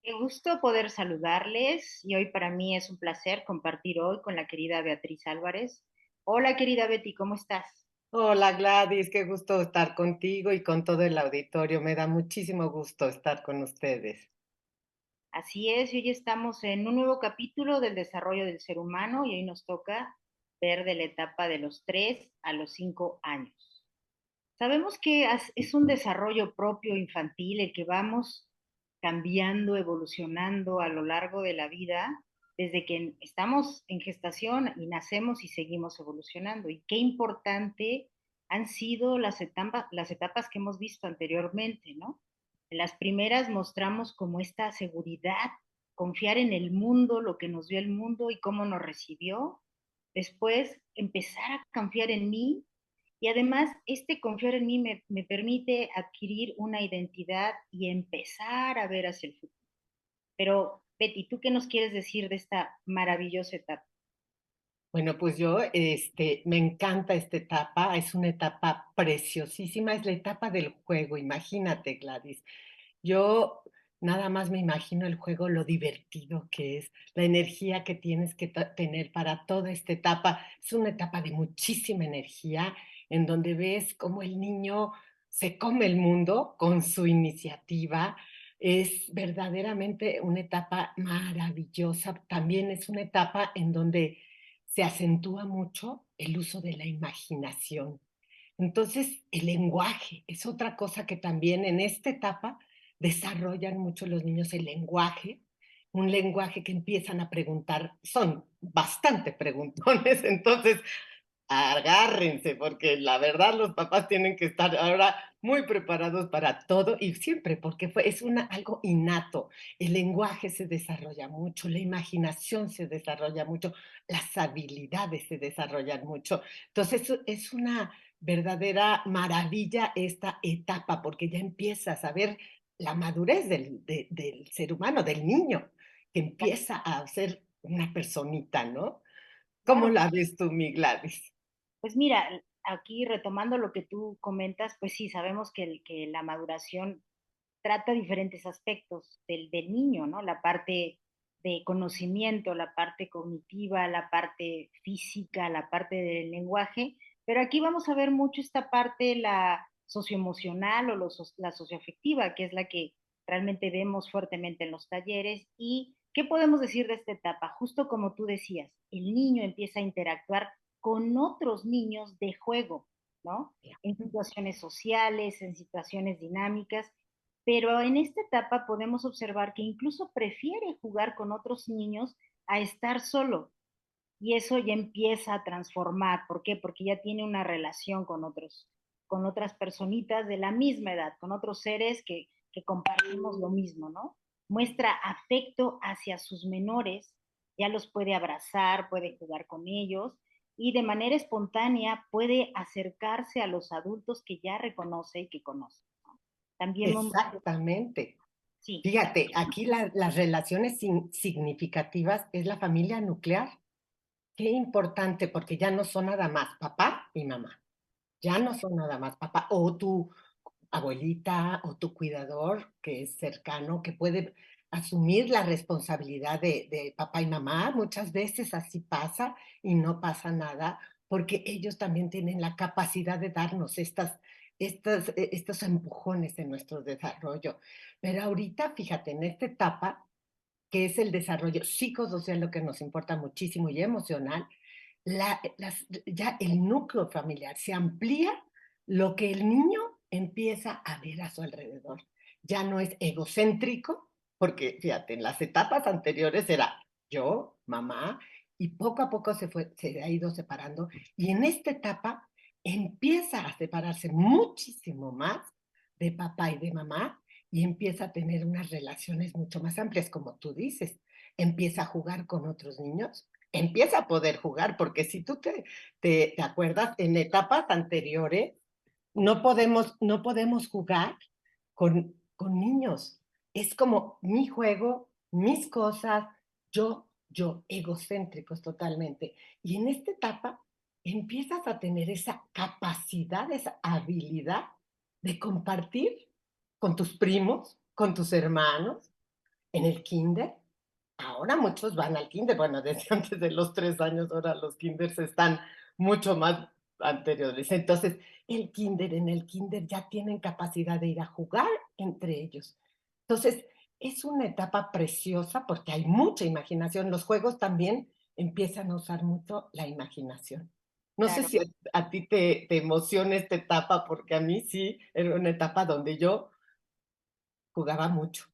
Qué gusto poder saludarles y hoy para mí es un placer compartir hoy con la querida Beatriz Álvarez. Hola, querida Betty, ¿cómo estás? Hola Gladys, qué gusto estar contigo y con todo el auditorio. Me da muchísimo gusto estar con ustedes. Así es, y hoy estamos en un nuevo capítulo del desarrollo del ser humano y hoy nos toca ver de la etapa de los 3 a los 5 años. Sabemos que es un desarrollo propio infantil el que vamos cambiando, evolucionando a lo largo de la vida, desde que estamos en gestación y nacemos y seguimos evolucionando. Y qué importante han sido las etapas que hemos visto anteriormente, ¿no? En las primeras mostramos como esta seguridad, confiar en el mundo, lo que nos dio el mundo y cómo nos recibió. Después, empezar a confiar en mí y además, este confiar en mí me permite adquirir una identidad y empezar a ver hacia el futuro. Pero, Betty, ¿tú qué nos quieres decir de esta maravillosa etapa? Bueno, pues yo, me encanta esta etapa, es una etapa preciosísima, es la etapa del juego, imagínate, Gladys. Yo nada más me imagino el juego, lo divertido que es, la energía que tienes que tener para toda esta etapa. Es una etapa de muchísima energía, en donde ves cómo el niño se come el mundo con su iniciativa. Es verdaderamente una etapa maravillosa. También es una etapa en donde se acentúa mucho el uso de la imaginación. Entonces, el lenguaje es otra cosa que también en esta etapa desarrollan mucho los niños el lenguaje, un lenguaje que empiezan a preguntar, son bastante preguntones, entonces agárrense, porque la verdad los papás tienen que estar ahora muy preparados para todo y siempre, porque es algo innato. El lenguaje se desarrolla mucho, la imaginación se desarrolla mucho, las habilidades se desarrollan mucho. Entonces, es una verdadera maravilla esta etapa, porque ya empiezas a ver la madurez del ser humano, del niño, que empieza a ser una personita, ¿no? ¿Cómo Claro. la ves tú, mi Gladys? Pues mira, aquí retomando lo que tú comentas, pues sí, sabemos que la maduración trata diferentes aspectos del niño, ¿no? La parte de conocimiento, la parte cognitiva, la parte física, la parte del lenguaje, pero aquí vamos a ver mucho esta parte, la socioemocional o la socioafectiva, que es la que realmente vemos fuertemente en los talleres. ¿Y qué podemos decir de esta etapa? Justo como tú decías, el niño empieza a interactuar con otros niños de juego, ¿no? En situaciones sociales, en situaciones dinámicas, pero en esta etapa podemos observar que incluso prefiere jugar con otros niños a estar solo. Y eso ya empieza a transformar. ¿Por qué? Porque ya tiene una relación con otras personitas de la misma edad, con otros seres que compartimos lo mismo, ¿no? Muestra afecto hacia sus menores, ya los puede abrazar, puede jugar con ellos y de manera espontánea puede acercarse a los adultos que ya reconoce y que conoce, ¿no? También, Exactamente. sí, Fíjate, aquí las relaciones significativas es la familia nuclear. Qué importante, porque ya no son nada más papá y mamá. Ya no son nada más papá o tu abuelita o tu cuidador que es cercano, que puede asumir la responsabilidad de papá y mamá. Muchas veces así pasa y no pasa nada, porque ellos también tienen la capacidad de darnos estos empujones en nuestro desarrollo. Pero ahorita, fíjate, en esta etapa, que es el desarrollo psicosocial, lo que nos importa muchísimo y emocional, ya el núcleo familiar se amplía lo que el niño empieza a ver a su alrededor. Ya no es egocéntrico, porque fíjate, en las etapas anteriores era yo, mamá, y poco a poco se ha ido separando. Y en esta etapa empieza a separarse muchísimo más de papá y de mamá y empieza a tener unas relaciones mucho más amplias, como tú dices. Empieza a jugar con otros niños, empieza a poder jugar, porque si tú te acuerdas, en etapas anteriores no podemos jugar con niños. Es como mi juego, mis cosas, egocéntricos totalmente. Y en esta etapa empiezas a tener esa capacidad, esa habilidad de compartir con tus primos, con tus hermanos, En el kinder, ahora muchos van al kinder, bueno, desde antes de los 3 años, ahora los kinders están mucho más anteriores. Entonces, en el kinder ya tienen capacidad de ir a jugar entre ellos. Entonces, es una etapa preciosa porque hay mucha imaginación. Los juegos también empiezan a usar mucho la imaginación. No sé Claro. si a ti te emociona esta etapa, porque a mí sí, era una etapa donde yo jugaba mucho,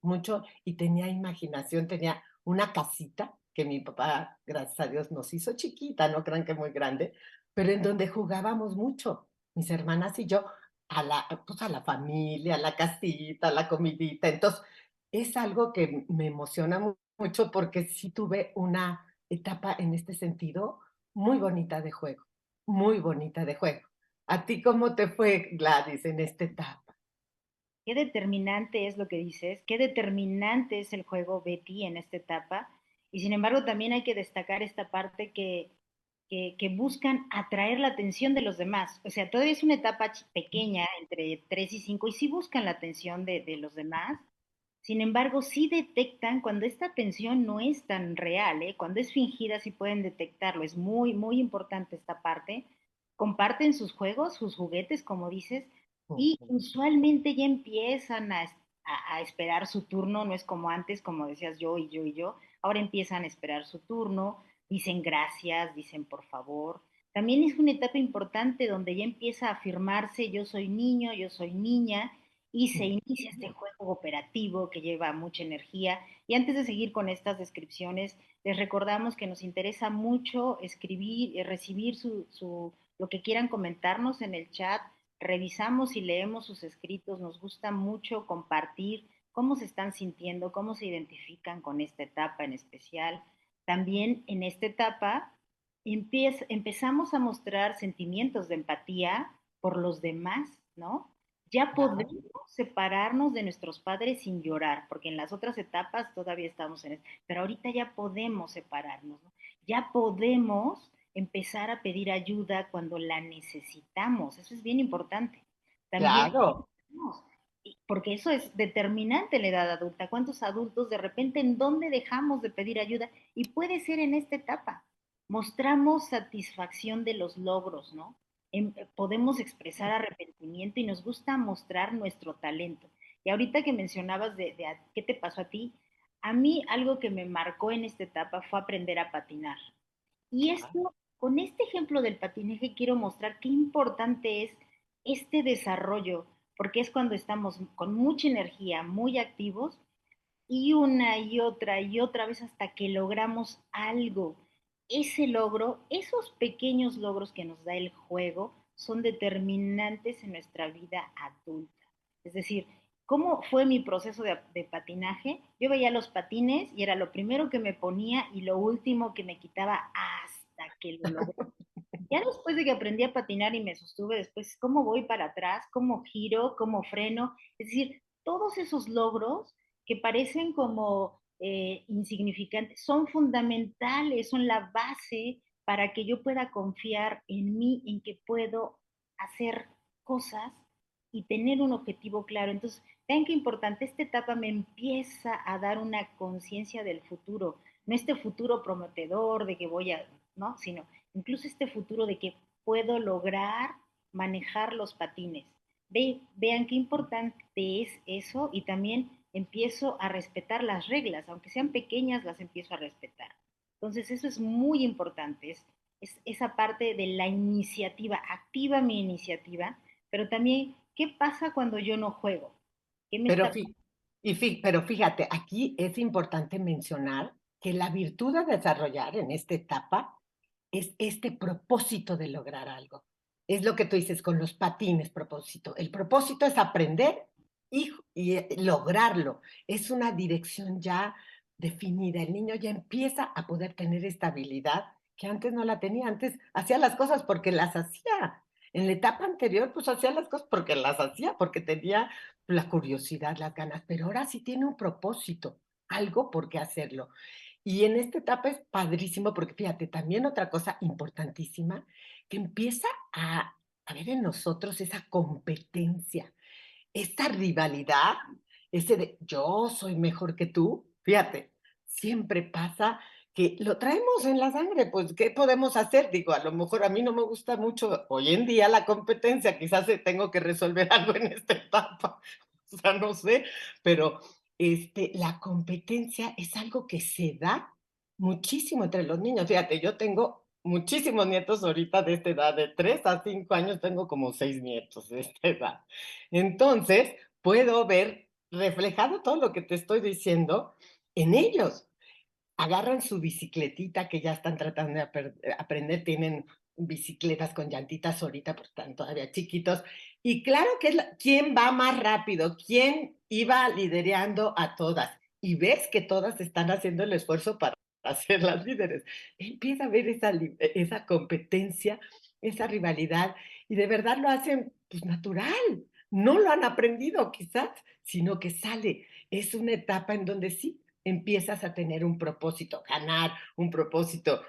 mucho y tenía imaginación, tenía una casita que mi papá, gracias a Dios, nos hizo chiquita, no crean que muy grande, pero en donde jugábamos mucho, mis hermanas y yo, pues a la familia, a la casita, a la comidita. Entonces, es algo que me emociona mucho porque sí tuve una etapa en este sentido muy bonita de juego, muy bonita de juego. ¿A ti cómo te fue, Gladys, en esta etapa? Qué determinante es lo que dices, qué determinante es el juego Betty en esta etapa. Y sin embargo, también hay que destacar esta parte que buscan atraer la atención de los demás. O sea, todavía es una etapa pequeña, entre 3 y 5 y sí buscan la atención de los demás. Sin embargo, sí detectan cuando esta atención no es tan real, ¿eh? Cuando es fingida, sí pueden detectarlo. Es muy, muy importante esta parte. Comparten sus juegos, sus juguetes, como dices, y Ujú. usualmente ya empiezan a esperar su turno, no es como antes, como decías yo y yo y yo, ahora empiezan a esperar su turno, dicen gracias, dicen por favor. También es una etapa importante donde ya empieza a afirmarse yo soy niño, yo soy niña, y se inicia este juego cooperativo que lleva mucha energía. Y antes de seguir con estas descripciones, les recordamos que nos interesa mucho escribir, recibir lo que quieran comentarnos en el chat. Revisamos y leemos sus escritos, nos gusta mucho compartir cómo se están sintiendo, cómo se identifican con esta etapa en especial. También en esta etapa empezamos a mostrar sentimientos de empatía por los demás, ¿no? Ya Claro, podemos separarnos de nuestros padres sin llorar, porque en las otras etapas todavía estamos en eso, pero ahorita ya podemos separarnos, ¿no? Ya podemos empezar a pedir ayuda cuando la necesitamos, eso es bien importante. También, claro. porque eso es determinante en la edad adulta, cuántos adultos de repente en dónde dejamos de pedir ayuda y puede ser en esta etapa. Mostramos satisfacción de los logros, ¿no? Podemos expresar arrepentimiento y nos gusta mostrar nuestro talento. Y ahorita que mencionabas qué te pasó a ti, a mí algo que me marcó en esta etapa fue aprender a patinar. Y esto, con este ejemplo del patinaje, quiero mostrar qué importante es este desarrollo, porque es cuando estamos con mucha energía, muy activos, y otra vez hasta que logramos algo. Ese logro, esos pequeños logros que nos da el juego, son determinantes en nuestra vida adulta. Es decir, ¿cómo fue mi proceso de patinaje? Yo veía los patines y era lo primero que me ponía y lo último que me quitaba hasta que lo logré. Ya después de que aprendí a patinar y me sostuve después, ¿cómo voy para atrás? ¿Cómo giro? ¿Cómo freno? Es decir, todos esos logros que parecen como insignificantes son fundamentales, son la base para que yo pueda confiar en mí, en que puedo hacer cosas y tener un objetivo claro. Entonces, vean qué importante, esta etapa me empieza a dar una conciencia del futuro, no este futuro prometedor de que voy a, ¿no? Sino incluso este futuro de que puedo lograr manejar los patines. Vean qué importante es eso y también empiezo a respetar las reglas, aunque sean pequeñas, las empiezo a respetar. Entonces eso es muy importante, es esa parte de la iniciativa, activa mi iniciativa, pero también, ¿qué pasa cuando yo no juego? ¿Qué me Pero está pero fíjate, aquí es importante mencionar que la virtud a desarrollar en esta etapa es este propósito de lograr algo. Es lo que tú dices con los patines, propósito. El propósito es aprender y lograrlo. Es una dirección ya definida. El niño ya empieza a poder tener estabilidad que antes no la tenía. Antes hacía las cosas porque las hacía. En la etapa anterior, pues hacía las cosas porque las hacía, porque tenía la curiosidad, las ganas, pero ahora sí tiene un propósito, algo por qué hacerlo. Y en esta etapa es padrísimo porque fíjate, también otra cosa importantísima, que empieza a ver en nosotros esa competencia, esta rivalidad ese de yo soy mejor que tú, fíjate, siempre pasa que lo traemos en la sangre, pues, ¿qué podemos hacer? Digo, a lo mejor a mí no me gusta mucho hoy en día la competencia, quizás, tengo que resolver algo en esta etapa, o sea, no sé, pero, la competencia es algo que se da muchísimo entre los niños. Fíjate, yo tengo muchísimos nietos ahorita de esta edad, de 3 a 5 años tengo como 6 nietos de esta edad. Entonces, puedo ver reflejado todo lo que te estoy diciendo en ellos. Agarran su bicicletita que ya están tratando de aprender, tienen bicicletas con llantitas ahorita, porque están todavía chiquitos. Y claro que es quién va más rápido, quién iba liderando a todas. Y ves que todas están haciendo el esfuerzo para ser las líderes. Empieza a ver esa competencia, esa rivalidad, y de verdad lo hacen pues natural. No lo han aprendido quizás, sino que sale. Es una etapa en donde sí, empiezas a tener un propósito, ganar, un propósito.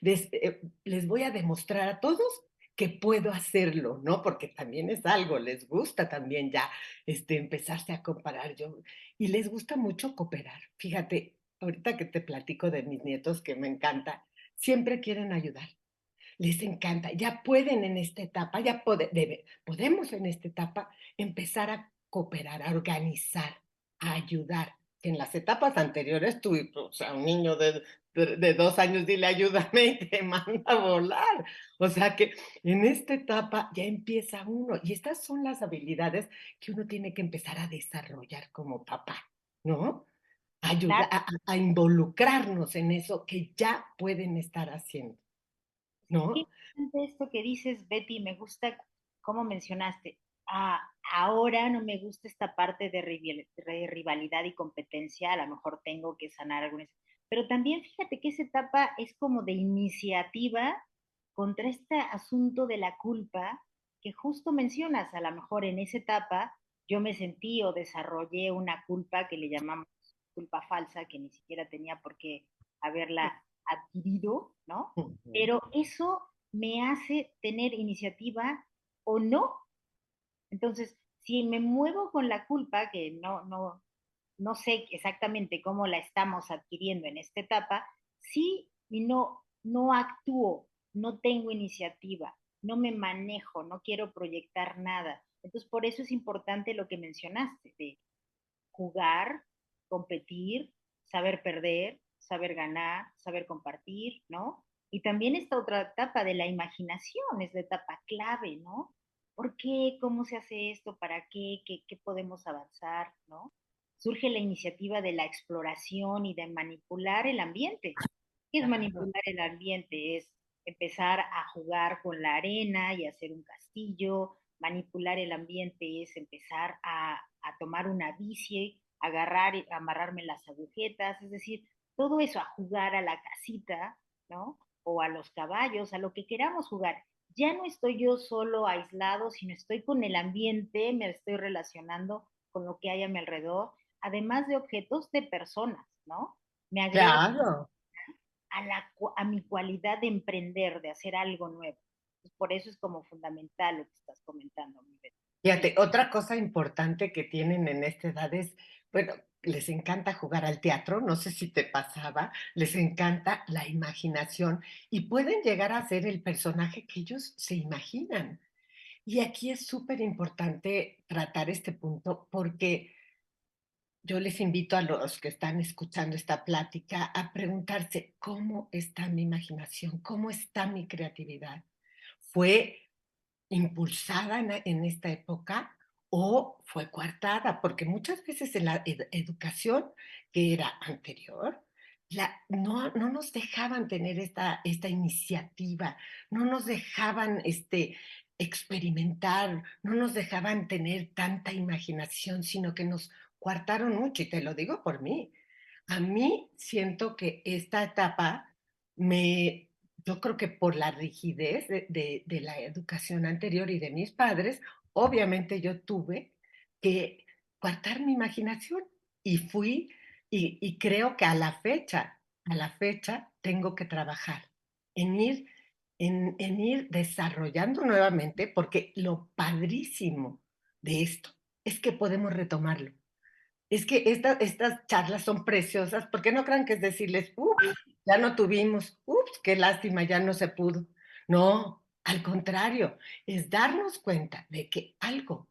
Les voy a demostrar a todos que puedo hacerlo, ¿no? Porque también es algo, les gusta también ya empezarse a comparar yo, y les gusta mucho cooperar. Fíjate, ahorita que te platico de mis nietos, que me encanta, siempre quieren ayudar, les encanta, ya pueden en esta etapa, podemos en esta etapa empezar a cooperar, a organizar, a ayudar. En las etapas anteriores, tú, o sea, un niño de 2 años, dile ayúdame y te manda a volar. O sea que en esta etapa ya empieza uno, y estas son las habilidades que uno tiene que empezar a desarrollar como papá, ¿no? Claro, Ayuda a involucrarnos en eso que ya pueden estar haciendo, qué ¿no? interesante esto que dices, Betty, me gusta cómo mencionaste. Ah, ahora no me gusta esta parte de rivalidad y competencia, a lo mejor tengo que sanar algunas, pero también fíjate que esa etapa es como de iniciativa contra este asunto de la culpa que justo mencionas, a lo mejor en esa etapa yo me sentí o desarrollé una culpa que le llamamos culpa falsa, que ni siquiera tenía por qué haberla adquirido, ¿no? Ujú. Pero eso me hace tener iniciativa o no. Entonces, si me muevo con la culpa, que no sé exactamente cómo la estamos adquiriendo en esta etapa, sí y no actúo, no tengo iniciativa, no me manejo, no quiero proyectar nada. Entonces, por eso es importante lo que mencionaste, de jugar, competir, saber perder, saber ganar, saber compartir, ¿no? Y también esta otra etapa de la imaginación es la etapa clave, ¿no? ¿Por qué? ¿Cómo se hace esto? ¿Para qué? ¿Qué podemos avanzar? ¿No? Surge la iniciativa de la exploración y de manipular el ambiente. ¿Qué es Claro. manipular el ambiente? Es empezar a jugar con la arena y hacer un castillo. Manipular el ambiente es empezar a tomar una bici, agarrar y amarrarme las agujetas, es decir, todo eso, a jugar a la casita, ¿no? O a los caballos, a lo que queramos jugar. Ya no estoy yo solo aislado, sino estoy con el ambiente, me estoy relacionando con lo que hay a mi alrededor, además de objetos de personas, ¿no? Me agrego Claro. a mi cualidad de emprender, de hacer algo nuevo. Pues por eso es como fundamental lo que estás comentando, mi Betty. Sí, Fíjate, otra cosa importante que tienen en esta edad es, bueno, les encanta jugar al teatro, no sé si te pasaba, les encanta la imaginación y pueden llegar a ser el personaje que ellos se imaginan. Y aquí es súper importante tratar este punto porque yo les invito a los que están escuchando esta plática a preguntarse, ¿cómo está mi imaginación? ¿Cómo está mi creatividad? ¿Fue impulsada en esta época o fue coartada? Porque muchas veces en la educación que era anterior, no nos dejaban tener esta iniciativa, no nos dejaban experimentar, no nos dejaban tener tanta imaginación, sino que nos coartaron mucho, y te lo digo por mí. A mí siento que esta etapa me yo creo que por la rigidez de la educación anterior y de mis padres, obviamente yo tuve que coartar mi imaginación y fui y creo que a la fecha tengo que trabajar en ir desarrollando nuevamente, porque lo padrísimo de esto es que podemos retomarlo. Es que estas charlas son preciosas, porque no crean que es decirles: "Ups, ya no tuvimos, ups, qué lástima, ya no se pudo". No, al contrario, es darnos cuenta de que algo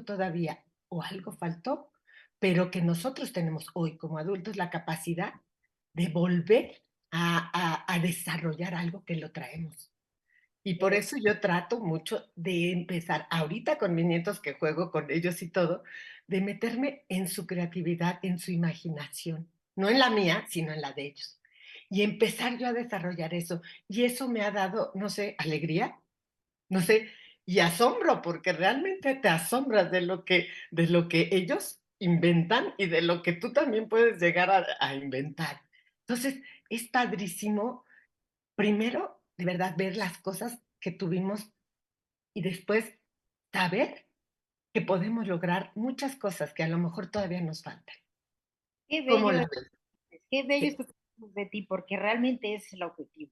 todavía o algo faltó, pero que nosotros tenemos hoy como adultos la capacidad de volver a desarrollar algo que lo traemos. Y por Eh, eso yo trato mucho de empezar, ahorita con mis nietos que juego con ellos y todo, de meterme en su creatividad, en su imaginación, no en la mía, sino en la de ellos. Y empezar yo a desarrollar eso. Y eso me ha dado, no sé, alegría, no sé, y asombro, porque realmente te asombras de lo que ellos inventan y de lo que tú también puedes llegar a inventar. Entonces, es padrísimo. Primero, de verdad, ver las cosas que tuvimos y después saber que podemos lograr muchas cosas que a lo mejor todavía nos faltan. Qué ¿Cómo bello la es, ves? qué bello Sí, esto que dices de ti, porque realmente es el objetivo.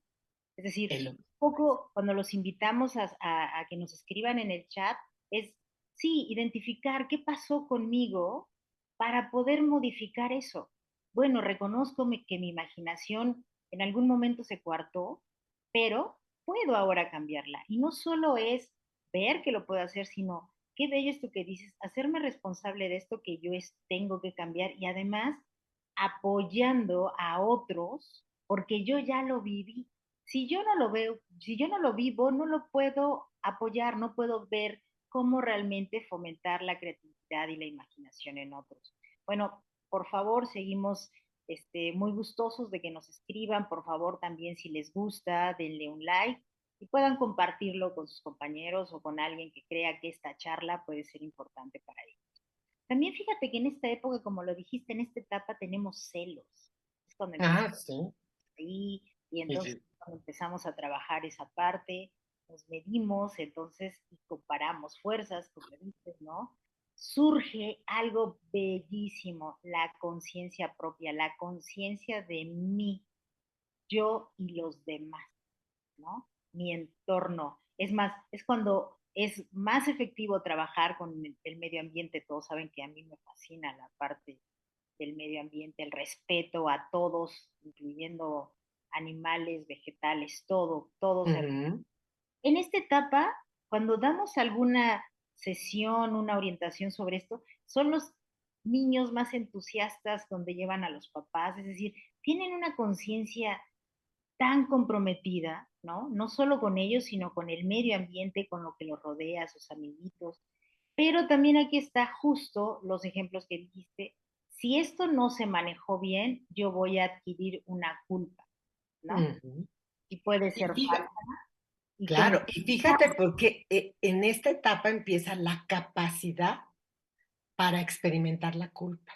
Es decir, el un poco cuando los invitamos a que nos escriban en el chat, es, sí, identificar qué pasó conmigo para poder modificar eso. Bueno, reconozco que mi imaginación en algún momento se coartó, pero puedo ahora cambiarla. Y no solo es ver que lo puedo hacer, sino qué bello esto que dices, hacerme responsable de esto que yo tengo que cambiar y además apoyando a otros porque yo ya lo viví. Si yo no lo veo, si yo no lo vivo, no lo puedo apoyar, no puedo ver cómo realmente fomentar la creatividad y la imaginación en otros. Bueno, por favor, seguimos muy gustosos de que nos escriban. Por favor, también si les gusta, denle un like y puedan compartirlo con sus compañeros o con alguien que crea que esta charla puede ser importante para ellos. También fíjate que en esta época, como lo dijiste, en esta etapa tenemos celos. Es cuando empieza sí. ahí y Y entonces sí. cuando empezamos a trabajar esa parte, nos medimos entonces y comparamos fuerzas, como dices, ¿no? Surge algo bellísimo, la conciencia propia, la conciencia de mí, yo y los demás, ¿no? Mi entorno. Es más, es cuando es más efectivo trabajar con el medio ambiente. Todos saben que a mí me fascina la parte del medio ambiente, el respeto a todos, incluyendo animales, vegetales, todo, todo se... Ujú, En esta etapa, cuando damos alguna sesión, una orientación sobre esto, son los niños más entusiastas donde llevan a los papás, es decir, tienen una conciencia tan comprometida, ¿no? No solo con ellos, sino con el medio ambiente, con lo que los rodea, sus amiguitos. Pero también aquí está justo los ejemplos que dijiste. Si esto no se manejó bien, yo voy a adquirir una culpa, ¿no? ujú. Y puede Y ser fíjate, falsa. Y con claro, y fíjate porque, en esta etapa empieza la capacidad para experimentar la culpa.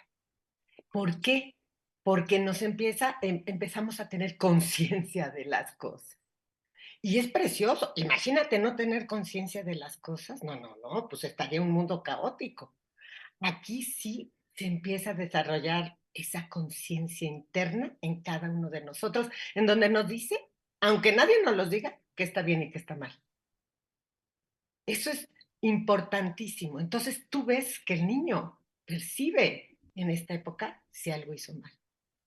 ¿Por qué? Porque empezamos a tener conciencia de las cosas. Y es precioso. Imagínate no tener conciencia de las cosas. No, no, no, pues estaría un mundo caótico. Aquí sí se empieza a desarrollar esa conciencia interna en cada uno de nosotros, en donde nos dice, aunque nadie nos los diga, qué está bien y qué está mal. Eso es importantísimo. Entonces tú ves que el niño percibe en esta época si algo hizo mal,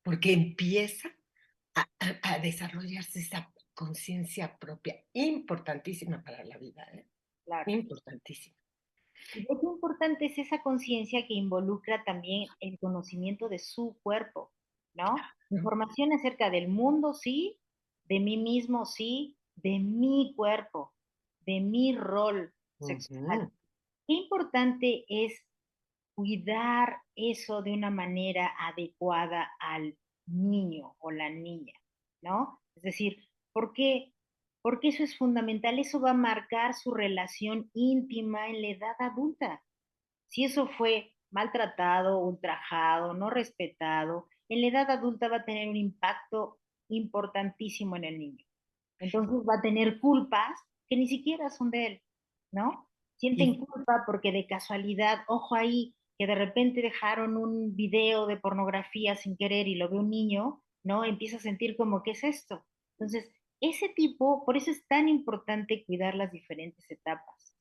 porque empieza a desarrollarse esa conciencia propia, importantísima para la vida, ¿eh? claro. Importantísima. Y lo que importante es esa conciencia que involucra también el conocimiento de su cuerpo, ¿no? ¿No? Información acerca del mundo, sí, de mí mismo, sí, de mi cuerpo, de mi rol sexual. Ujú, Qué importante es cuidar eso de una manera adecuada al niño o la niña, ¿no? Es decir, ¿por qué? Porque eso es fundamental, eso va a marcar su relación íntima en la edad adulta. Si eso fue maltratado, ultrajado, no respetado, en la edad adulta va a tener un impacto importantísimo en el niño. Entonces va a tener culpas que ni siquiera son de él, ¿no? Sienten y culpa porque de casualidad, ojo ahí, que de repente dejaron un video de pornografía sin querer y lo ve un niño, ¿no? Empieza a sentir como, ¿qué es esto? Entonces, ese tipo, por eso es tan importante cuidar las diferentes etapas,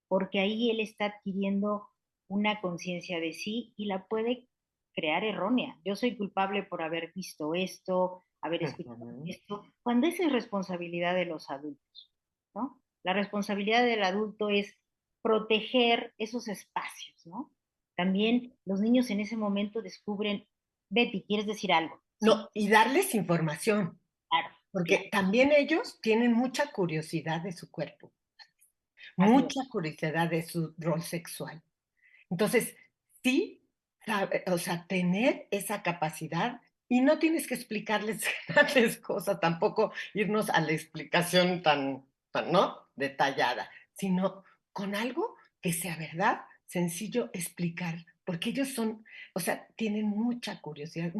porque ahí él está adquiriendo una conciencia de sí y la puede crear errónea. Yo soy culpable por haber visto esto, haber escuchado Ujú. esto, cuando esa es responsabilidad de los adultos, ¿no? La responsabilidad del adulto es proteger esos espacios, ¿no? También los niños en ese momento descubren, Betty, ¿quieres decir algo? Sí, No, y darles información, claro, claro, porque también ellos tienen mucha curiosidad de su cuerpo, así es. mucha curiosidad de su rol sexual. Entonces, sí, o sea, tener esa capacidad y no tienes que explicarles grandes cosas, tampoco irnos a la explicación tan, ¿no? Detallada, sino con algo que sea verdad, sencillo explicar, porque ellos son, o sea, tienen mucha curiosidad,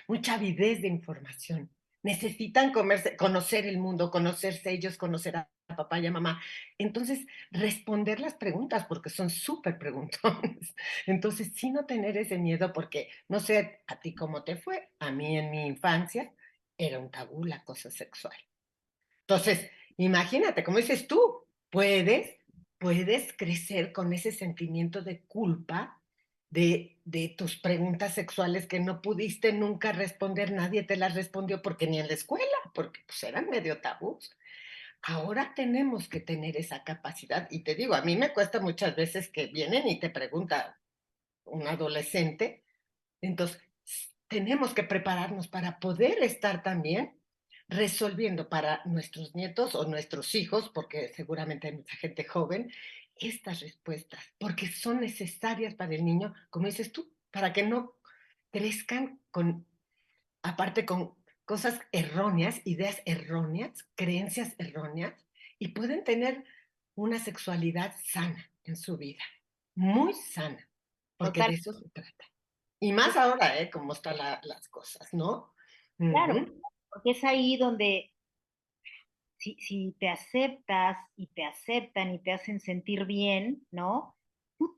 mucha avidez de información. Necesitan conocer el mundo, conocerse ellos, conocer a papá y a mamá. Entonces, responder las preguntas, porque son súper preguntones. Entonces, sí no tener ese miedo, porque no sé a ti cómo te fue, a mí en mi infancia era un tabú la cosa sexual. Entonces, imagínate, como dices tú, puedes crecer con ese sentimiento de culpa de tus preguntas sexuales que no pudiste nunca responder, nadie te las respondió porque ni en la escuela, porque pues eran medio tabús. Ahora tenemos que tener esa capacidad y te digo, a mí me cuesta muchas veces que vienen y te pregunta un adolescente, entonces tenemos que prepararnos para poder estar también resolviendo para nuestros nietos o nuestros hijos, porque seguramente hay mucha gente joven, estas respuestas, porque son necesarias para el niño, como dices tú, para que no crezcan con, aparte con cosas erróneas, ideas erróneas, creencias erróneas, y pueden tener una sexualidad sana en su vida, muy sana, porque Total, de eso se trata. Y más ahora, ¿eh? Cómo están las cosas, ¿no? claro, Ujú. porque es ahí donde si te aceptas y te aceptan y te hacen sentir bien, ¿no? Tú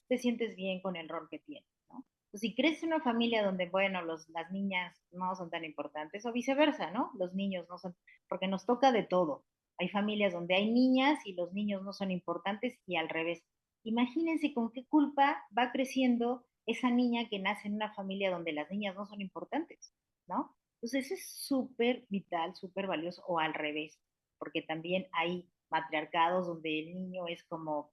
te sientes bien con el rol que tienes, ¿no? Pues si crees en una familia donde, bueno, las niñas no son tan importantes, o viceversa, ¿no? Los niños no son, porque nos toca de todo. Hay familias donde hay niñas y los niños no son importantes y al revés. Imagínense con qué culpa va creciendo esa niña que nace en una familia donde las niñas no son importantes, ¿no? Entonces es súper vital, súper valioso, o al revés, porque también hay matriarcados donde el niño es como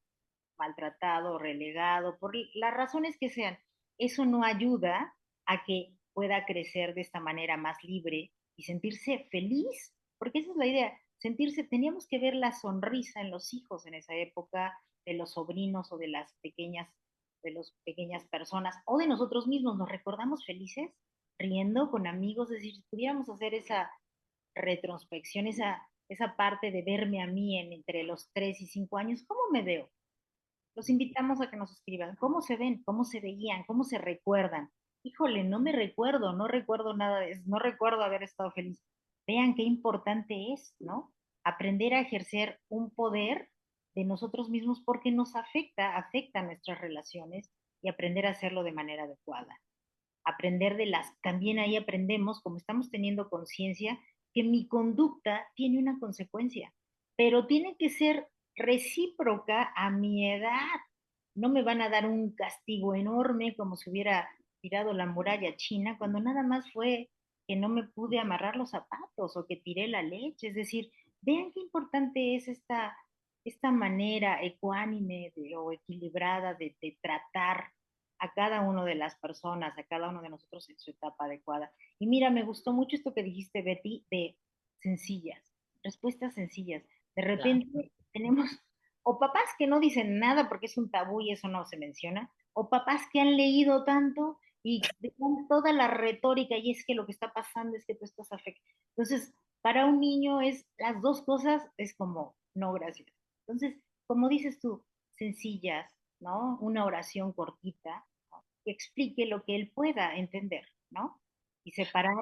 maltratado, relegado, por las razones que sean. Eso no ayuda a que pueda crecer de esta manera más libre y sentirse feliz, porque esa es la idea, sentirse, teníamos que ver la sonrisa en los hijos en esa época, de los sobrinos o de las pequeñas personas, o de nosotros mismos, nos recordamos felices, riendo con amigos, es decir, si pudiéramos hacer esa retrospección, esa parte de verme a mí entre los 3 y 5 años, ¿cómo me veo? Los invitamos a que nos escriban cómo se ven, cómo se veían, cómo se recuerdan. Híjole, no me recuerdo, no recuerdo nada de eso, no recuerdo haber estado feliz. Vean qué importante es, ¿no? Aprender a ejercer un poder de nosotros mismos porque nos afecta nuestras relaciones y aprender a hacerlo de manera adecuada. Aprender de también ahí aprendemos, como estamos teniendo conciencia, que mi conducta tiene una consecuencia, pero tiene que ser recíproca a mi edad. No me van a dar un castigo enorme como si hubiera tirado la muralla china, cuando nada más fue que no me pude amarrar los zapatos o que tiré la leche. Es decir, vean qué importante es esta manera ecuánime o equilibrada de tratar a cada una de las personas, a cada uno de nosotros en su etapa adecuada. Y mira, me gustó mucho esto que dijiste, Betty, de sencillas, respuestas sencillas. De Claro. repente tenemos o papás que no dicen nada porque es un tabú y eso no se menciona, o papás que han leído tanto y dan toda la retórica y es que lo que está pasando es que tú estás afectado. Entonces, para un niño es las dos cosas, es como, no, gracias. Entonces, como dices tú, sencillas, ¿no? Una oración cortita, ¿no? Que explique lo que él pueda entender, ¿no? Y separar,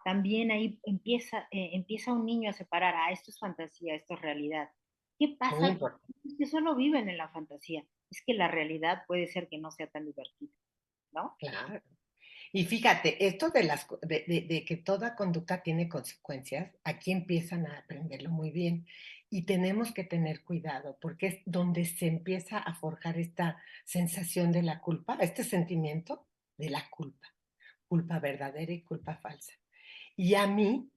también ahí empieza un niño a separar, ah, esto es fantasía, esto es realidad. ¿Qué Muy pasa con importante. los que solo viven en la fantasía? Es que la realidad puede ser que no sea tan divertida, ¿no? Claro. Y fíjate, esto de que toda conducta tiene consecuencias, aquí empiezan a aprenderlo muy bien. Y tenemos que tener cuidado, porque es donde se empieza a forjar esta sensación de la culpa, este sentimiento. de la culpa verdadera y culpa falsa. Y a mí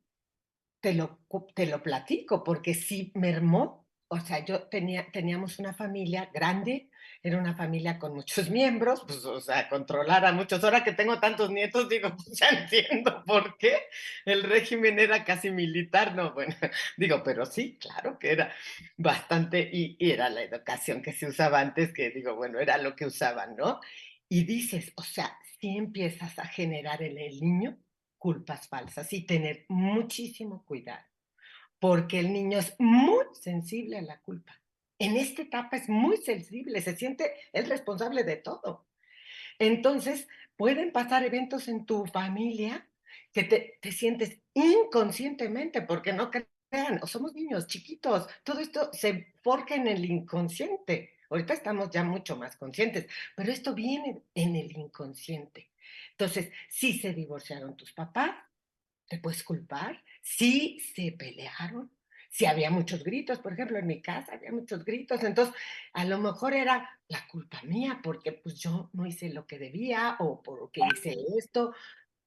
te lo platico, porque sí mermó. O sea, teníamos una familia grande, era una familia con muchos miembros, pues, o sea, controlar a muchos. Ahora que tengo tantos nietos, digo, pues ya entiendo por qué el régimen era casi militar, no, bueno, digo, pero sí, claro que era bastante, y era la educación que se usaba antes, que digo, bueno, era lo que usaban, ¿no? Y dices, o sea, si empiezas a generar en el niño culpas falsas y tener muchísimo cuidado, porque el niño es muy sensible a la culpa. En esta etapa es muy sensible, se siente el responsable de todo. Entonces, pueden pasar eventos en tu familia que te sientes inconscientemente, porque no crean, o somos niños chiquitos, todo esto se forja en el inconsciente. Ahorita estamos ya mucho más conscientes, pero esto viene en el inconsciente. Entonces, si se divorciaron tus papás, ¿te puedes culpar? Sí, se pelearon. Sí, había muchos gritos, por ejemplo, en mi casa había muchos gritos, entonces a lo mejor era la culpa mía porque pues yo no hice lo que debía o porque hice esto,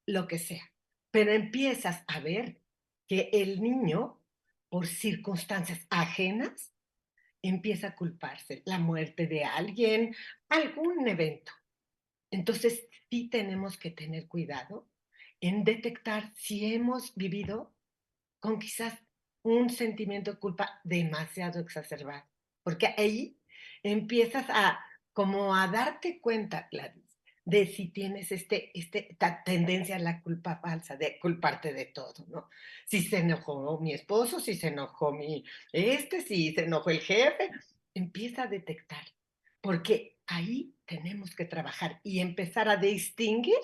lo que sea. Pero empiezas a ver que el niño, por circunstancias ajenas, empieza a culparse, la muerte de alguien, algún evento. Entonces, sí tenemos que tener cuidado en detectar si hemos vivido con quizás un sentimiento de culpa demasiado exacerbado, porque ahí empiezas a como a darte cuenta, Gladys, de si tienes esta tendencia a la culpa falsa, de culparte de todo, ¿no? Si se enojó mi esposo, si se enojó si se enojó el jefe, empieza a detectar, porque ahí tenemos que trabajar y empezar a distinguir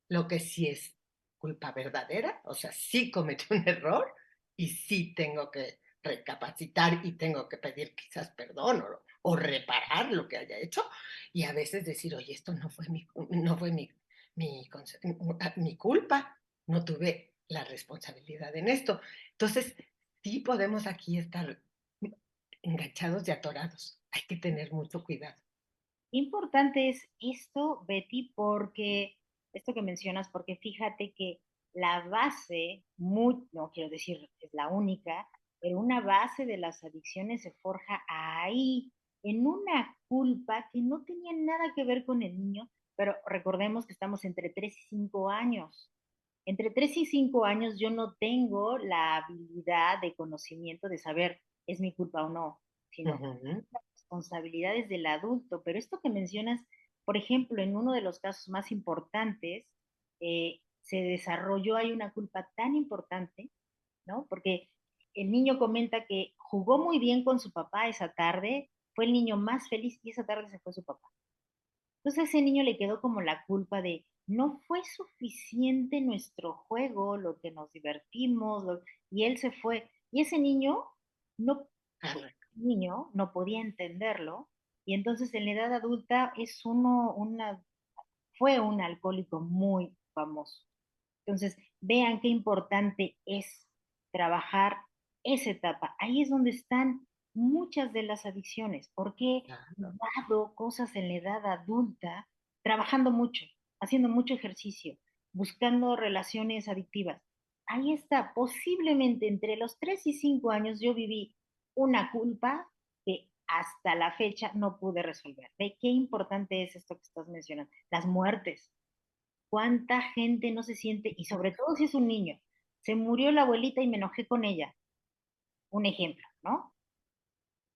lo que sí es culpa verdadera, o sea, sí cometí un error, y sí tengo que recapacitar y tengo que pedir quizás perdón o reparar lo que haya hecho y a veces decir, oye, esto no fue mi culpa, no tuve la responsabilidad en esto. Entonces, sí podemos aquí estar enganchados y atorados. Hay que tener mucho cuidado. Importante es esto, Betty, porque esto que mencionas, porque fíjate que la base, no quiero decir es la única, pero una base de las adicciones se forja ahí, en una culpa que no tenía nada que ver con el niño, pero recordemos que estamos entre 3 y 5 años. Entre 3 y 5 años yo no tengo la habilidad de conocimiento de saber es mi culpa o no, sino Ujú. responsabilidades del adulto. Pero esto que mencionas, por ejemplo, en uno de los casos más importantes, se desarrolló, hay una culpa tan importante, ¿no? Porque el niño comenta que jugó muy bien con su papá esa tarde, fue el niño más feliz y esa tarde se fue su papá. Entonces a ese niño le quedó como la culpa de no fue suficiente nuestro juego, lo que nos divertimos, y él se fue. Y ese niño no, niño no podía entenderlo, y entonces en la edad adulta fue un alcohólico muy famoso. Entonces, vean qué importante es trabajar esa etapa. Ahí es donde están muchas de las adicciones, porque he Claro. dado cosas en la edad adulta, trabajando mucho, haciendo mucho ejercicio, buscando relaciones adictivas. Ahí está, posiblemente entre los 3 y 5 años yo viví una culpa que hasta la fecha no pude resolver. ¿De qué importante es esto que estás mencionando? Las muertes. ¿Cuánta gente no se siente? Y sobre todo si es un niño. Se murió la abuelita y me enojé con ella. Un ejemplo, ¿no?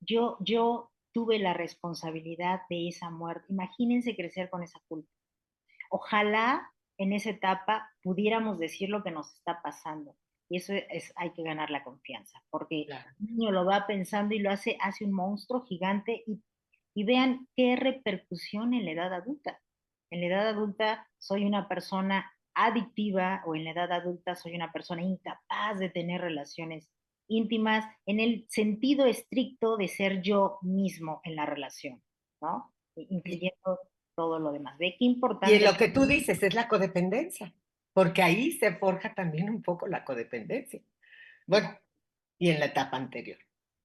Yo tuve la responsabilidad de esa muerte. Imagínense crecer con esa culpa. Ojalá en esa etapa pudiéramos decir lo que nos está pasando. Y eso hay que ganar la confianza, porque Claro. el niño lo va pensando y hace un monstruo gigante y vean qué repercusión en la edad adulta. En la edad adulta soy una persona adictiva o en la edad adulta soy una persona incapaz de tener relaciones íntimas en el sentido estricto de ser yo mismo en la relación, ¿no? Y, Incluyendo todo lo demás. Ve qué y en importante. lo que tú dices es la codependencia, porque ahí se forja también un poco la codependencia. Bueno, y en la etapa anterior.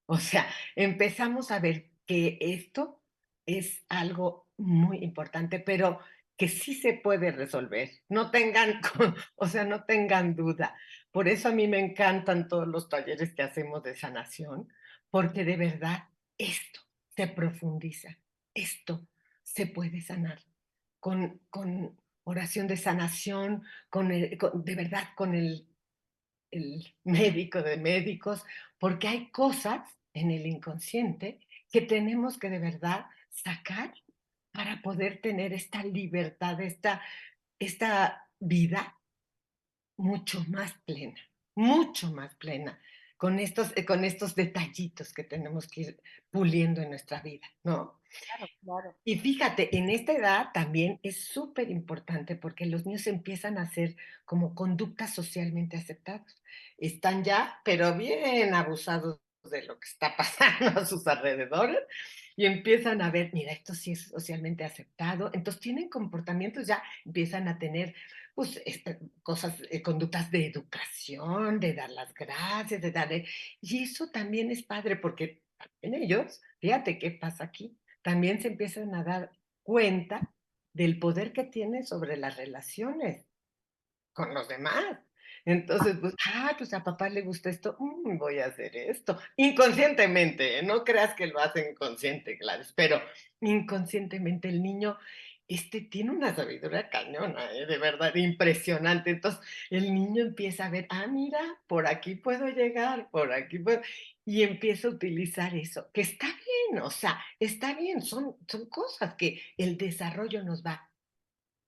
O sea, empezamos a ver que esto es algo muy importante, pero que sí se puede resolver. No tengan, o sea, no tengan duda. Por eso a mí me encantan todos los talleres que hacemos de sanación, porque de verdad esto se profundiza, esto se puede sanar con oración de sanación, de verdad con el médico de médicos, porque hay cosas en el inconsciente que tenemos que de verdad sacar para poder tener esta libertad, esta vida mucho más plena, con estos detallitos que tenemos que ir puliendo en nuestra vida, ¿no? Claro, claro. Y fíjate, en esta edad también es súper importante porque los niños empiezan a hacer como conductas socialmente aceptadas. Están ya, pero bien abusados de lo que está pasando a sus alrededores y empiezan a ver, mira, esto sí es socialmente aceptado. Entonces tienen comportamientos ya, empiezan a tener pues cosas, conductas de educación, de dar las gracias, y eso también es padre porque en ellos, fíjate qué pasa aquí, también se empiezan a dar cuenta del poder que tienen sobre las relaciones con los demás. Entonces, pues a papá le gusta esto, voy a hacer esto. Inconscientemente, no creas que lo hacen consciente, Gladys, pero inconscientemente el niño tiene una sabiduría cañona, de verdad, impresionante. Entonces, el niño empieza a ver, mira, por aquí puedo llegar, por aquí puedo, y empieza a utilizar eso, que está bien, o sea, está bien, son cosas que el desarrollo nos va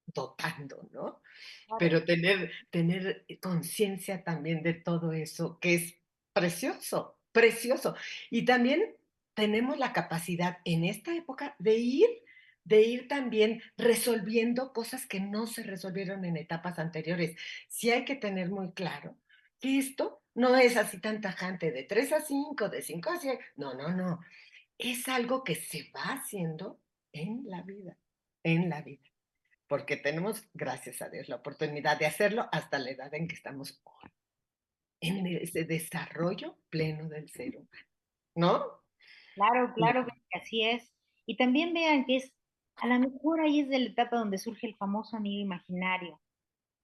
dotando, ¿no? Claro. Pero tener conciencia también de todo eso, que es precioso, precioso. Y también tenemos la capacidad en esta época de ir también resolviendo cosas que no se resolvieron en etapas anteriores. Sí hay que tener muy claro que esto no es así tan tajante de 3 a 5, de 5 a 100. No, no, no. Es algo que se va haciendo en la vida, en la vida porque tenemos, gracias a Dios, la oportunidad de hacerlo hasta la edad en que estamos hoy, en ese desarrollo pleno del ser humano, ¿no? Claro, claro que así es. Y también vean que a lo mejor ahí es de la etapa donde surge el famoso amigo imaginario,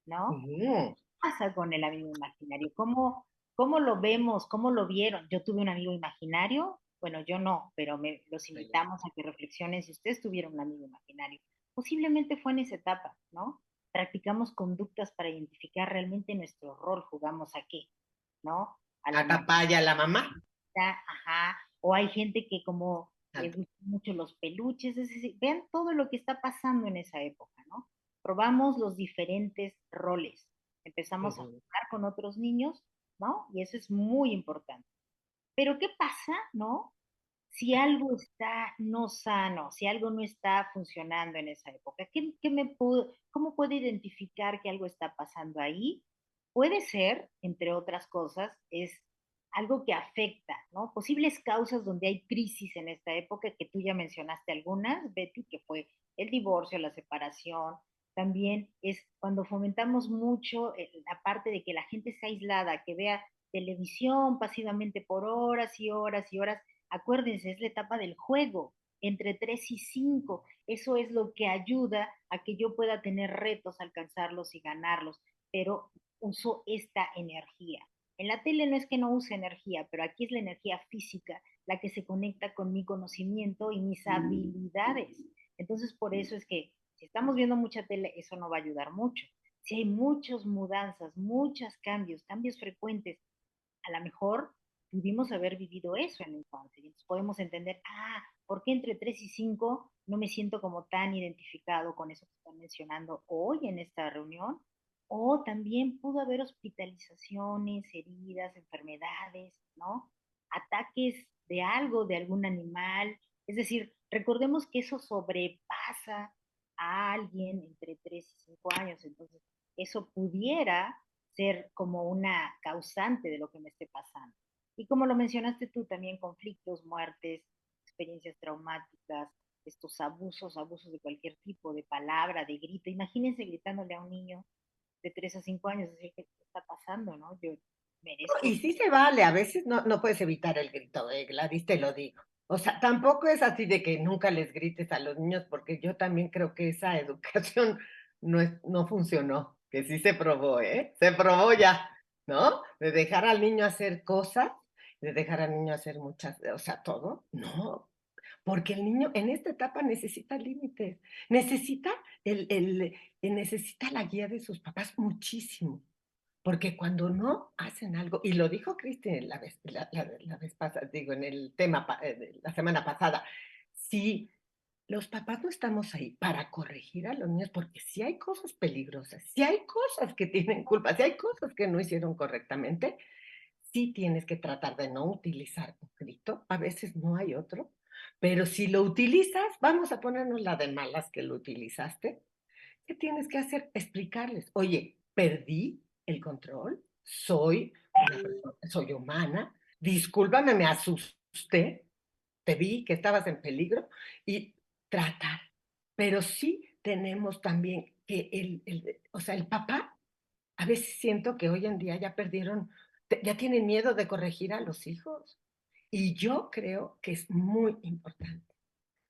¿no? Ujú, ¿Qué pasa con el amigo imaginario? ¿Cómo lo vemos? ¿Cómo lo vieron? Yo tuve un amigo imaginario, bueno, yo no, pero los sí, invitamos a que reflexionen si ustedes tuvieron un amigo imaginario. Posiblemente fue en esa etapa, ¿no? Practicamos conductas para identificar realmente nuestro rol, jugamos a qué, ¿no? A a la mamá, papá y a la mamá. ajá, o hay gente que como Al- les gustan mucho los peluches, es decir, vean todo lo que está pasando en esa época, ¿no? Probamos los diferentes roles, empezamos a Ujú, jugar con otros niños, ¿no? Y eso es muy importante. Pero ¿qué pasa, no? Si algo está no sano, si algo no está funcionando en esa época, ¿cómo puedo identificar que algo está pasando ahí? Puede ser, entre otras cosas, es algo que afecta, ¿no? Posibles causas donde hay crisis en esta época, que tú ya mencionaste algunas, Betty, que fue el divorcio, la separación. También es cuando fomentamos mucho la parte de que la gente sea aislada, que vea televisión pasivamente por horas y horas y horas. Acuérdense, es la etapa del juego, entre 3 y 5. Eso es lo que ayuda a que yo pueda tener retos, alcanzarlos y ganarlos, pero uso esta energía. En la tele no es que no use energía, pero aquí es la energía física la que se conecta con mi conocimiento y mis habilidades. Entonces, por eso es que si estamos viendo mucha tele, eso no va a ayudar mucho. Si hay muchas mudanzas, muchos cambios, cambios frecuentes, a lo mejor pudimos haber vivido eso en la infancia. Entonces podemos entender, ¿por qué entre 3 y 5 no me siento como tan identificado con eso que están mencionando hoy en esta reunión? O también pudo haber hospitalizaciones, heridas, enfermedades, ¿no? Ataques de algo, de algún animal. Es decir, recordemos que eso sobrepasa a alguien entre 3 y 5 años. Entonces, eso pudiera ser como una causante de lo que me esté pasando. Y como lo mencionaste tú, también conflictos, muertes, experiencias traumáticas, estos abusos de cualquier tipo, de palabra, de grito. Imagínense gritándole a un niño de 3 a 5 años, decir, ¿qué está pasando? ¿No? Yo Y merezco. sí se vale, a veces no puedes evitar el grito, Gladys, te lo digo. O sea, tampoco es así de que nunca les grites a los niños, porque yo también creo que esa educación no funcionó, que sí se probó, ¿eh? Se probó ya, ¿no? De dejar al niño hacer cosas, de dejar al niño hacer muchas, o sea, todo, no, porque el niño en esta etapa necesita límites, necesita necesita la guía de sus papás muchísimo. Porque cuando no hacen algo, y lo dijo Cristi la vez pasada, digo, en el tema de la semana pasada, si los papás no estamos ahí para corregir a los niños, porque si hay cosas peligrosas, si hay cosas que tienen culpa, si hay cosas que no hicieron correctamente, sí tienes que tratar de no utilizar un grito, a veces no hay otro, pero si lo utilizas, vamos a ponernos la de malas que lo utilizaste. ¿Qué tienes que hacer? Explicarles, oye, perdí el control, soy una persona, soy humana, discúlpame, me asusté, te vi que estabas en peligro y tratar. Pero sí tenemos también que o sea, el papá, a veces siento que hoy en día ya perdieron, ya tienen miedo de corregir a los hijos. Y yo creo que es muy importante.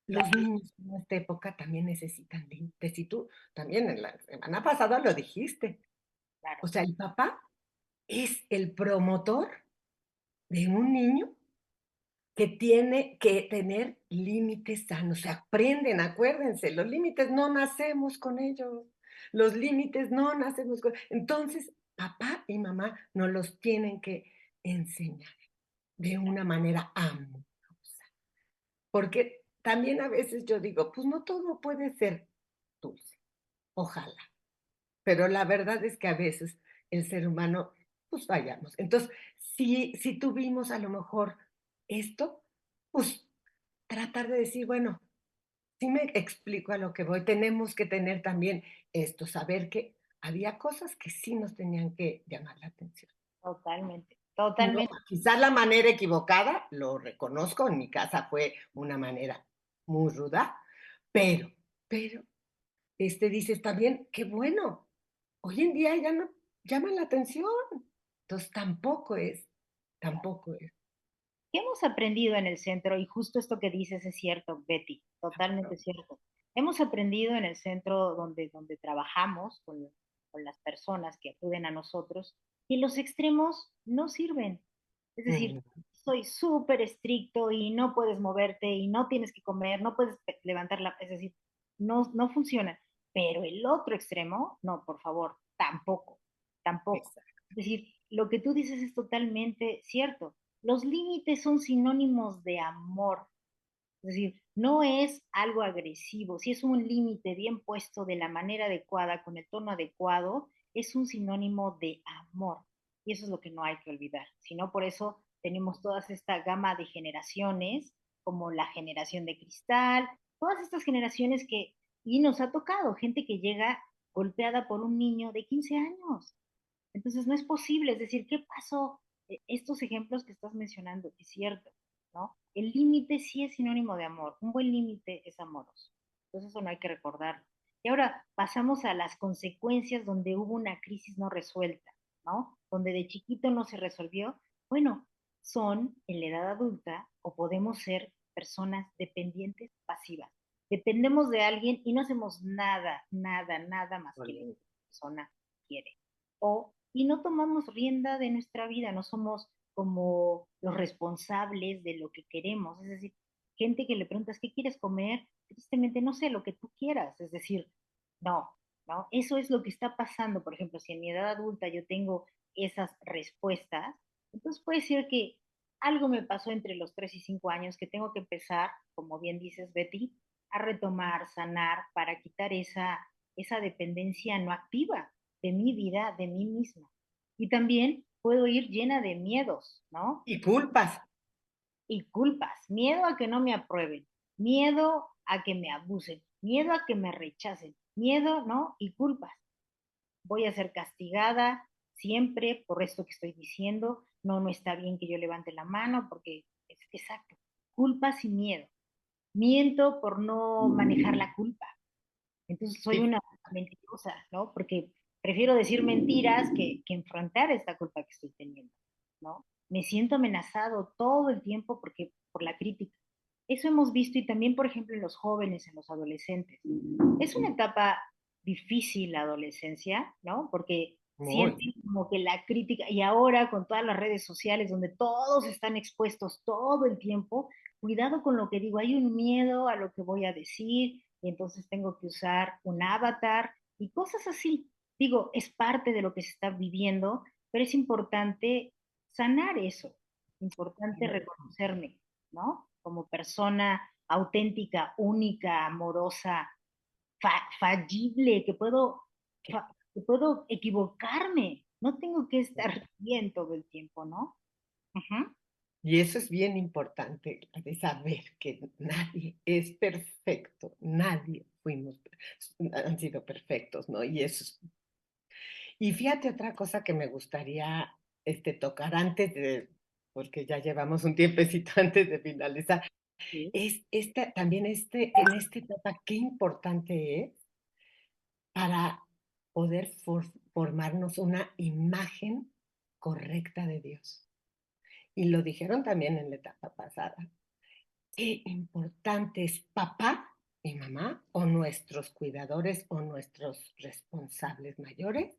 Los niños en esta época también necesitan límites, y tú también en la semana pasada lo dijiste. Claro, O sea, el papá es el promotor de un niño que tiene que tener límites sanos. Se aprenden, acuérdense, los límites no nacemos con ellos. Los límites no nacemos con entonces, papá y mamá nos los tienen que enseñar de una manera amorosa. Porque también a veces yo digo, pues no todo puede ser dulce, ojalá, pero la verdad es que a veces el ser humano, pues fallamos. Entonces, si tuvimos a lo mejor esto, pues tratar de decir, bueno, si me explico a lo que voy, tenemos que tener también esto, saber que había cosas que sí nos tenían que llamar la atención. totalmente, No, totalmente. quizás la manera equivocada, lo reconozco, en mi casa fue una manera muy ruda, pero, pero, dices también, qué bueno, hoy en día ya no llaman la atención, entonces tampoco es. ¿Qué hemos aprendido en el centro? Y justo esto que dices es cierto, Betty, ¿No? totalmente cierto. Hemos aprendido en el centro donde trabajamos con las personas que acuden a nosotros que los extremos no sirven. Es decir, Mm, soy súper estricto y no puedes moverte y no tienes que comer, no puedes levantar la, es decir, no funciona. Pero el otro extremo, no, por favor, tampoco, tampoco. exacto. Es decir, lo que tú dices es totalmente cierto. Los límites son sinónimos de amor, es decir, no es algo agresivo. Si es un límite bien puesto de la manera adecuada, con el tono adecuado, es un sinónimo de amor. Y eso es lo que no hay que olvidar. Si no, por eso tenemos toda esta gama de generaciones, como la generación de cristal, todas estas generaciones que, y nos ha tocado, gente que llega golpeada por un niño de 15 años. Entonces no es posible, es decir, ¿qué pasó? Estos ejemplos que estás mencionando, es cierto, ¿no? El límite sí es sinónimo de amor, un buen límite es amoroso. Entonces eso no hay que recordarlo. Y ahora pasamos a las consecuencias donde hubo una crisis no resuelta, ¿no? Donde de chiquito no se resolvió. Bueno, son en la edad adulta o podemos ser personas dependientes pasivas. Dependemos de alguien y no hacemos nada, nada, nada más que la persona quiere. Y no tomamos rienda de nuestra vida, no somos como los responsables de lo que queremos. Es decir, gente que le preguntas, ¿qué quieres comer? Tristemente, no sé, lo que tú quieras. Es decir, no, ¿no? Eso es lo que está pasando. Por ejemplo, si en mi edad adulta yo tengo esas respuestas, entonces puede ser que algo me pasó entre los 3 y 5 años que tengo que empezar, como bien dices, Betty, a retomar, sanar, para quitar esa dependencia no activa de mi vida, de mí misma. Y también puedo ir llena de miedos, ¿no? Y culpas. Y culpas, miedo a que no me aprueben, miedo a que me abusen, miedo a que me rechacen, miedo, ¿no? Y culpas. Voy a ser castigada siempre por esto que estoy diciendo, no, no está bien que yo levante la mano porque es exacto, culpas y miedo. Miento por no manejar la culpa. Entonces soy Sí. una mentirosa, ¿no? Porque prefiero decir mentiras que enfrentar esta culpa que estoy teniendo, ¿no? Me siento amenazado todo el tiempo porque por la crítica. eso hemos visto y también, por ejemplo, en los jóvenes, en los adolescentes. Es una etapa difícil la adolescencia, ¿no? Porque Muy. sienten como que la crítica, y ahora con todas las redes sociales donde todos están expuestos todo el tiempo, cuidado con lo que digo, hay un miedo a lo que voy a decir, y entonces tengo que usar un avatar y cosas así. Digo, es parte de lo que se está viviendo, pero es importante sanar eso, importante reconocerme, ¿no? Como persona auténtica, única, amorosa, fallible, que puedo equivocarme, no tengo que estar bien todo el tiempo, ¿no? Ujú. Y eso es bien importante, de saber que nadie es perfecto, nadie han sido perfectos, ¿no? Y eso es. Y fíjate otra cosa que me gustaría, tocar antes de porque ya llevamos un tiempecito antes de finalizar, Sí, es también en esta etapa, qué importante es para poder formarnos una imagen correcta de Dios. Y lo dijeron también en la etapa pasada. Qué importante es papá y mamá, o nuestros cuidadores, o nuestros responsables mayores,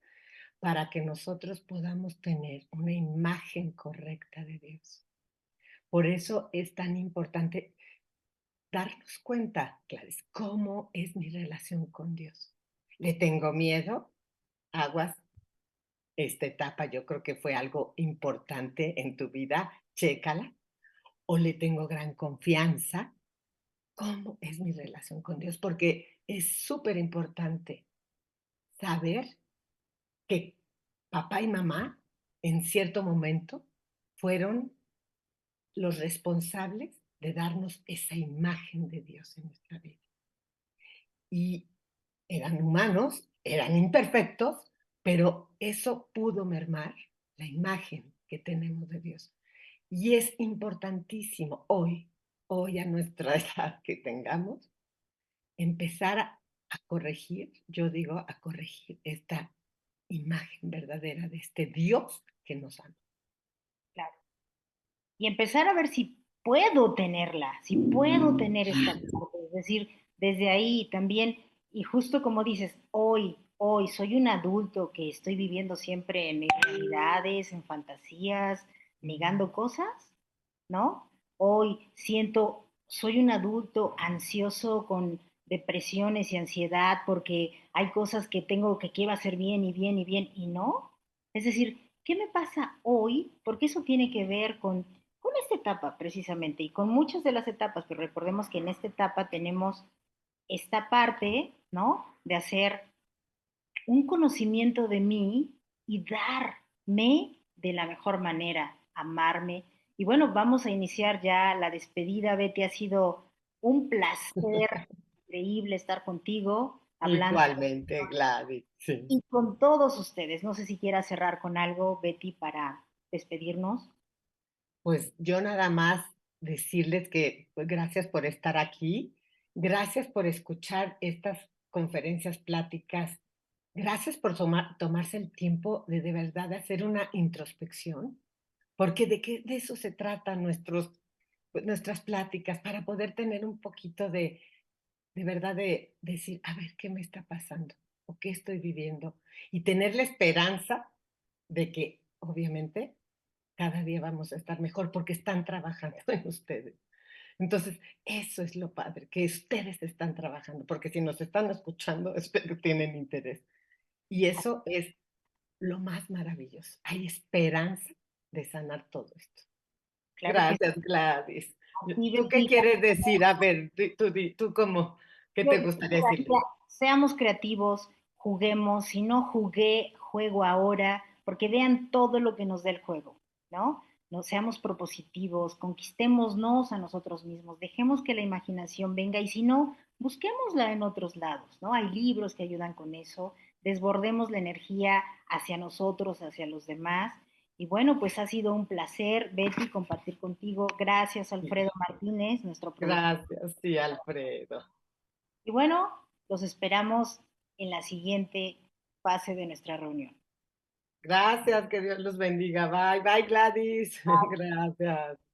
para que nosotros podamos tener una imagen correcta de Dios. Por eso es tan importante darnos cuenta, Gladys, cómo es mi relación con Dios. ¿Le tengo miedo? Aguas, esta etapa yo creo que fue algo importante en tu vida, chécala. ¿O le tengo gran confianza? ¿Cómo es mi relación con Dios? Porque es súper importante saber que papá y mamá en cierto momento fueron los responsables de darnos esa imagen de Dios en nuestra vida. Y eran humanos, eran imperfectos, pero eso pudo mermar la imagen que tenemos de Dios. Y es importantísimo hoy a nuestra edad que tengamos, empezar a corregir, yo digo, a corregir esta imagen verdadera de este Dios que nos ama. claro. Y empezar a ver si puedo tenerla, si puedo tener esta Claro. parte, es decir, desde ahí también, y justo como dices, hoy soy un adulto que estoy viviendo siempre en mis realidades, en fantasías, negando cosas, ¿no? Hoy soy un adulto ansioso con depresiones y ansiedad porque hay cosas que tengo que quiero hacer bien y bien y bien y no. Es decir, ¿qué me pasa hoy? Porque eso tiene que ver con esta etapa precisamente y con muchas de las etapas, pero recordemos que en esta etapa tenemos esta parte, ¿no? De hacer un conocimiento de mí y darme de la mejor manera, amarme. Y bueno, vamos a iniciar ya la despedida, Betty. Ha sido un placer increíble estar contigo, hablando Igualmente, Gladys, sí. y con todos ustedes. No sé si quiera cerrar con algo, Betty, para despedirnos. Pues yo nada más decirles que pues, gracias por estar aquí, gracias por escuchar estas conferencias, pláticas, gracias por tomarse el tiempo de verdad de hacer una introspección, porque de eso se trata pues, nuestras pláticas, para poder tener un poquito de verdad de decir, a ver, ¿qué me está pasando? ¿O qué estoy viviendo? Y tener la esperanza de que, obviamente, cada día vamos a estar mejor porque están trabajando en ustedes. Entonces, eso es lo padre, que ustedes están trabajando, porque si nos están escuchando, es que tienen interés. Y eso es lo más maravilloso. Hay esperanza de sanar todo esto. Claro que Gracias, Gladys. sí, ¿Tú qué Betty. quieres decir? A ver, tú cómo, ¿qué Yo, te gustaría decirles? seamos creativos, juguemos, si no jugué, juego ahora, porque vean todo lo que nos da el juego, ¿no? No seamos propositivos, conquistémonos a nosotros mismos, dejemos que la imaginación venga y si no, busquémosla en otros lados, ¿no? Hay libros que ayudan con eso, desbordemos la energía hacia nosotros, hacia los demás. Y bueno, pues ha sido un placer, Betty, compartir contigo. Gracias, Alfredo Martínez, nuestro productor. Gracias, sí, Alfredo. Y bueno, los esperamos en la siguiente fase de nuestra reunión. Gracias, que Dios los bendiga. Bye, bye, Gladys. Gracias.